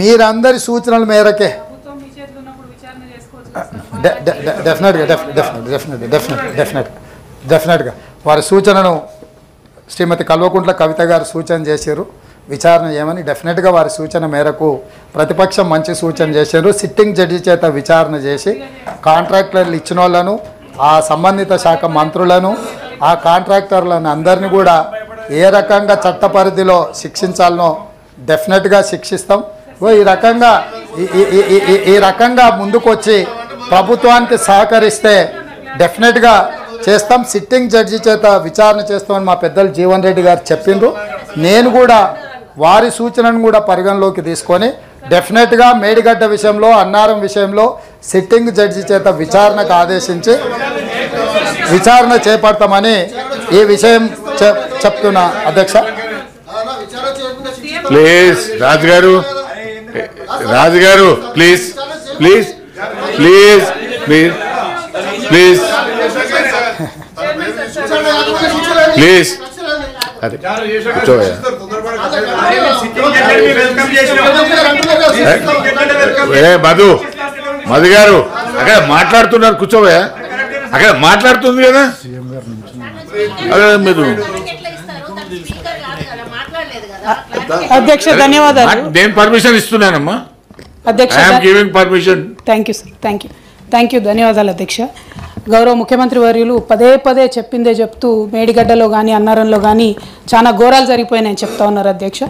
మీరందరి సూచనల మేరకే డెఫినెట్గా వారి సూచనను శ్రీమతి కల్వకుంట్ల కవిత గారు సూచన చేశారు విచారణ చేయమని. డెఫినెట్గా వారి సూచన మేరకు ప్రతిపక్షం మంచి సూచన చేశారు. సిట్టింగ్ జడ్జి చేత విచారణ చేసి కాంట్రాక్టర్లు ఇచ్చిన వాళ్ళను, ఆ సంబంధిత శాఖ మంత్రులను, ఆ కాంట్రాక్టర్లను అందరినీ కూడా ఏ రకంగా చట్ట పరిధిలో శిక్షించాలనో డెఫినెట్గా శిక్షిస్తాం. ఈ రకంగా ముందుకొచ్చి ప్రభుత్వానికి సహకరిస్తే డెఫినెట్గా చేస్తాం. సిట్టింగ్ జడ్జి చేత విచారణ చేస్తామని మా పెద్దలు జీవన్ రెడ్డి గారు చెప్పిండ్రు. నేను కూడా వారి సూచనను కూడా పరిగణలోకి తీసుకొని డెఫినెట్గా మేడిగడ్డ విషయంలో, అన్నారం విషయంలో సిట్టింగ్ జడ్జి చేత విచారణకు ఆదేశించి విచారణ చేపడతామని ఈ విషయం చెప్తున్నా అధ్యక్ష. ప్లీజ్ రాజుగారు, రాజుగారు please please please please please please అదే కూర్చోవయ్యా. మధు మధు గారు అక్కడ మాట్లాడుతున్నారు, కూర్చోవయ్యా. అక్కడ మాట్లాడుతుంది కదా, అదే మీరు అధ్యక్ష ధన్యవాదాలు. నేను పర్మిషన్ ఇస్తున్నానమ్మా అధ్యక్ష. Permission. Thank you sir, thank you ధన్యవాదాలు అధ్యక్ష. గౌరవ ముఖ్యమంత్రి వర్యులు పదే పదే చెప్పిందే చెప్తూ మేడిగడ్డలో కానీ అన్నారంలో కానీ చాలా ఘోరాలు జరిగిపోయినాయని చెప్తా ఉన్నారు అధ్యక్ష.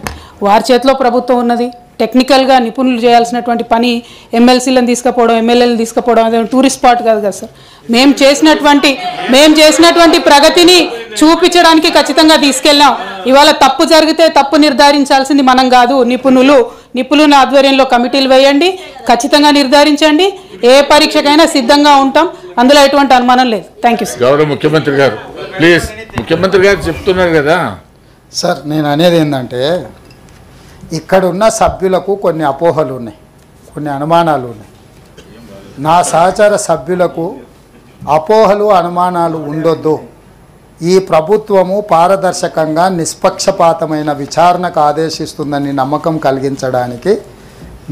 వారి చేతిలో ప్రభుత్వం ఉన్నది. టెక్నికల్గా నిపుణులు చేయాల్సినటువంటి పని ఎమ్మెల్సీలను తీసుకుపోవడం, ఎమ్మెల్యేలను తీసుకుపోవడం అదే టూరిస్ట్ స్పాట్ కాదు కదా సార్. మేము చేసినటువంటి ప్రగతిని చూపించడానికి ఖచ్చితంగా తీసుకెళ్ళాం. ఇవాళ తప్పు జరిగితే తప్పు నిర్ధారించాల్సింది మనం కాదు, నిపుణుల ఆధ్వర్యంలో కమిటీలు వేయండి, ఖచ్చితంగా నిర్ధారించండి. ఏ పరీక్షకైనా సిద్ధంగా ఉంటాం, అందులో ఎటువంటి అనుమానం లేదు. Thank you sir. గౌరవ ముఖ్యమంత్రి గారు ప్లీజ్, ముఖ్యమంత్రి గారు చెప్తున్నారు కదా సార్. నేను అనేది ఏంటంటే ఇక్కడ ఉన్న సభ్యులకు కొన్ని అపోహలు ఉన్నాయి, కొన్ని అనుమానాలు ఉన్నాయి. నా సహచర సభ్యులకు అపోహలు అనుమానాలు ఉండొద్దు. ఈ ప్రభుత్వము పారదర్శకంగా నిష్పక్షపాతమైన విచారణకు ఆదేశిస్తుందని నమ్మకం కలిగించడానికి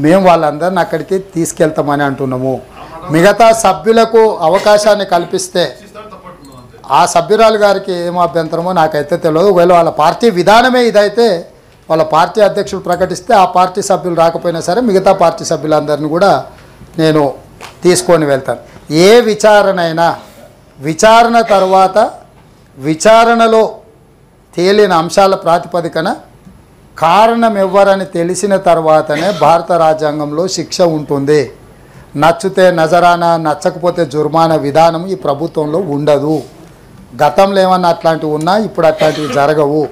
మేము వాళ్ళందరిని అక్కడికి తీసుకెళ్తామని అంటున్నాము. మిగతా సభ్యులకు అవకాశాన్ని కల్పిస్తే ఆ సభ్యురాలు గారికి ఏం అభ్యంతరమో నాకైతే తెలియదు. ఒకవేళ వాళ్ళ పార్టీ విధానమే ఇదైతే వాళ్ళ పార్టీ అధ్యక్షుడు ప్రకటిస్తే ఆ పార్టీ సభ్యులు రాకపోయినా సరే మిగతా పార్టీ సభ్యులందరినీ కూడా నేను తీసుకొని వెళ్తాను. ఏ విచారణ అయినా విచారణ తర్వాత విచారణలో తేలిన అంశాల ప్రాతిపదికన కారణం ఎవ్వరని తెలిసిన తర్వాతనే భారత రాజ్యాంగంలో శిక్ష ఉంటుంది. నచ్చితే నజరానా, నచ్చకపోతే జుర్మానా విధానం ఈ ప్రభుత్వంలో ఉండదు. గతంలో ఏమన్నా అట్లాంటివి ఉన్నా ఇప్పుడు అట్లాంటివి జరగవు.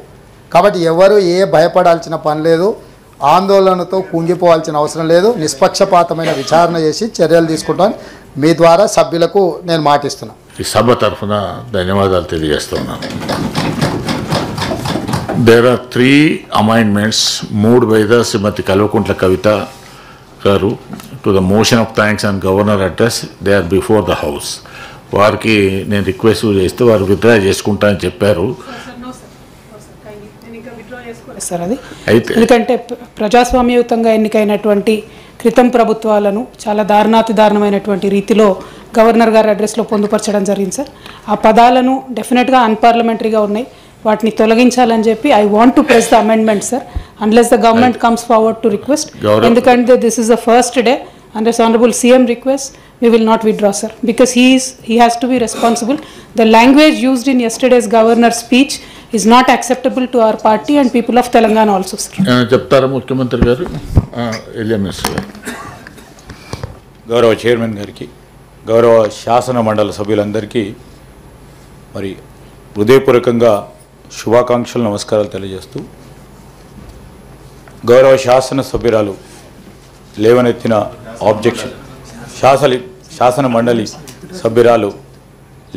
కాబట్టి ఎవరు భయపడాల్సిన పని లేదు, ఆందోళనతో కుంగిపోవాల్సిన అవసరం లేదు. నిష్పక్షపాతమైన విచారణ చేసి చర్యలు తీసుకుంటాను. మీ ద్వారా సభ్యులకు నేను మాటిస్తున్నాను. ఈ సభ తరఫున ధన్యవాదాలు తెలియజేస్తున్నాను. There are 3 amendments moved by the Shrimati Kalvakuntla Kavitha garu to the motion of thanks and governor address. They are before the house. వారికి నేను రిక్వెస్ట్ చేస్తే వారు విత్డ్రా చేసుకుంటా అని చెప్పారు. సార్ అది ఎందుకంటే ప్రజాస్వామ్యయుతంగా ఎన్నికైనటువంటి క్రితం ప్రభుత్వాలను చాలా దారుణాతి దారుణమైనటువంటి రీతిలో గవర్నర్ గారి అడ్రస్లో పొందుపరచడం జరిగింది సార్. ఆ పదాలను డెఫినెట్గా అన్పార్లమెంటరీగా ఉన్నాయి, వాటిని తొలగించాలని చెప్పి I want to press the amendment sir unless the government comes forward to request. ఎందుకంటే this is the first day unless honorable CM requests, we will not withdraw sir, because he has to be responsible. The language used in yesterday's governor's speech is not acceptable to our party and people of Telangana also sir. చెప్తారా ముఖ్యమంత్రి గారు? గౌరవ chairman గారికి, గౌరవ శాసన మండలి సభ్యులందరికీ మరి హృదయపూర్వకంగా శుభాకాంక్షలు, నమస్కారాలు తెలియజేస్తూ, గౌరవ శాసన సభ్యురాలు లేవనెత్తిన ఆబ్జెక్షన్, శాసన మండలి సభ్యురాలు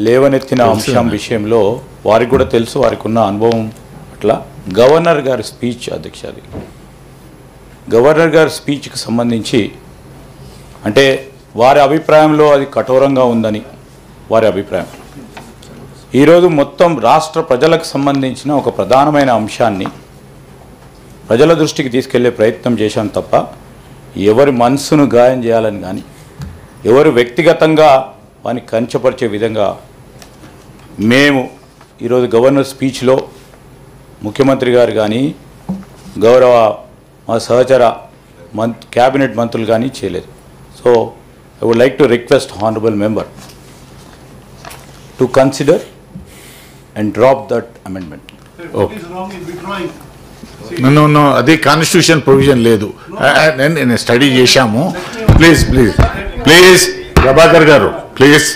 లేవనెత్తిన అంశం విషయంలో వారికి కూడా తెలుసు, వారికి ఉన్న అనుభవం అట్లా గవర్నర్ గారి స్పీచ్ అధ్యక్ష, అది గవర్నర్ గారి స్పీచ్కి సంబంధించి అంటే వారి అభిప్రాయంలో అది కఠోరంగా ఉందని వారి అభిప్రాయం. ఈరోజు మొత్తం రాష్ట్ర ప్రజలకు సంబంధించిన ఒక ప్రధానమైన అంశాన్ని ప్రజల దృష్టికి తీసుకెళ్లే ప్రయత్నం చేశాం తప్ప ఎవరి మనసును గాయం చేయాలని కానీ ఎవరు వ్యక్తిగతంగా వారిని కంచపరిచే విధంగా మేము ఈరోజు గవర్నర్ స్పీచ్లో ముఖ్యమంత్రి గారు కానీ గౌరవ మా సహచర క్యాబినెట్ మంత్రులు కానీ చేయలేదు. So I would like to request honourable member to consider and drop that amendment. నన్ను అది కాన్స్టిట్యూషన్ ప్రొవిజన్ లేదు. నేను స్టడీ చేశాము. ప్లీజ్ ప్లీజ్ ప్లీజ్ ప్రభాకర్ గారు please.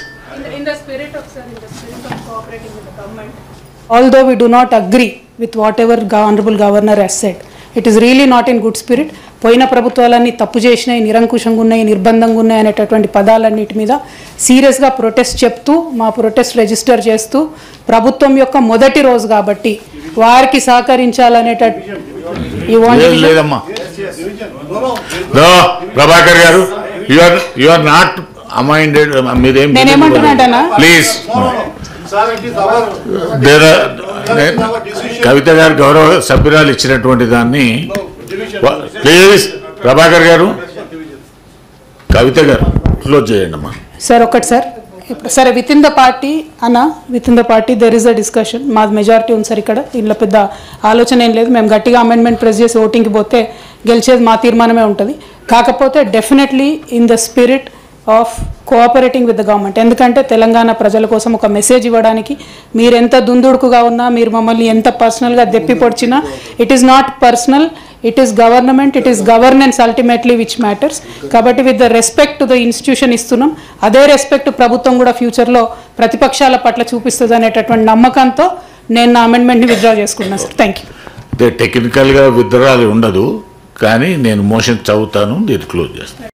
Although we do not agree with whatever honorable governor has said, it is really not in good spirit. పోయిన ప్రభుత్వాలన్నీ తప్పు చేసినాయి, నిరంకుశంగా ఉన్నాయి, నిర్బంధంగా ఉన్నాయి అనేటటువంటి పదాలన్నిటి మీద సీరియస్గా ప్రొటెస్ట్ చెప్తూ మా ప్రొటెస్ట్ రిజిస్టర్ చేస్తూ ప్రభుత్వం యొక్క మొదటి రోజు కాబట్టి వారికి లేదమ్మా. ప్రభాకర్ గారు యు ఆర్ నాట్ అమైండెడ్. మీరేం నేనేమంటున్నాడనా ప్లీజ్. కవిత గారు గౌరవ సభ్యురాలు ఇచ్చినటువంటి దాన్ని ప్లీజ్ ప్రభాకర్ గారు కవిత గారు క్లోజ్ చేయండి అమ్మా. సార్ ఒకటి సార్ సరే with in the party there is a discussion. మాది మెజారిటీ ఉంది సార్ ఇక్కడ. ఇంట్లో పెద్ద ఆలోచన ఏం లేదు. మేము గట్టిగా అమెండ్మెంట్ ప్రెస్ చేసి ఓటింగ్కి పోతే గెలిచేది మా తీర్మానమే ఉంటుంది. కాకపోతే definitely in the spirit of cooperating with the government. ఎందుకంటే తెలంగాణ ప్రజల కోసం ఒక మెసేజ్ ఇవ్వడానికి మీరు ఎంత దుందుడుకుగా ఉన్నా, మీరు మమ్మల్ని ఎంత పర్సనల్గా దెప్పి పొడిచినా, it is not personal, it is government, it is governance ultimately which matters. కాబట్టి with the respect to the institution ఇస్తున్నాం. అదే రెస్పెక్ట్ ప్రభుత్వం కూడా ఫ్యూచర్లో ప్రతిపక్షాల పట్ల చూపిస్తుంది అనేటటువంటి నమ్మకంతో నేను నా అమెండ్మెంట్ని విత్డ్రా చేసుకున్నాను సార్. Thank you. టెక్నికల్గా విత్డ్రా ఉండదు, కానీ నేను మోషన్ చదువుతాను, దీన్ని క్లోజ్ చేస్తాను.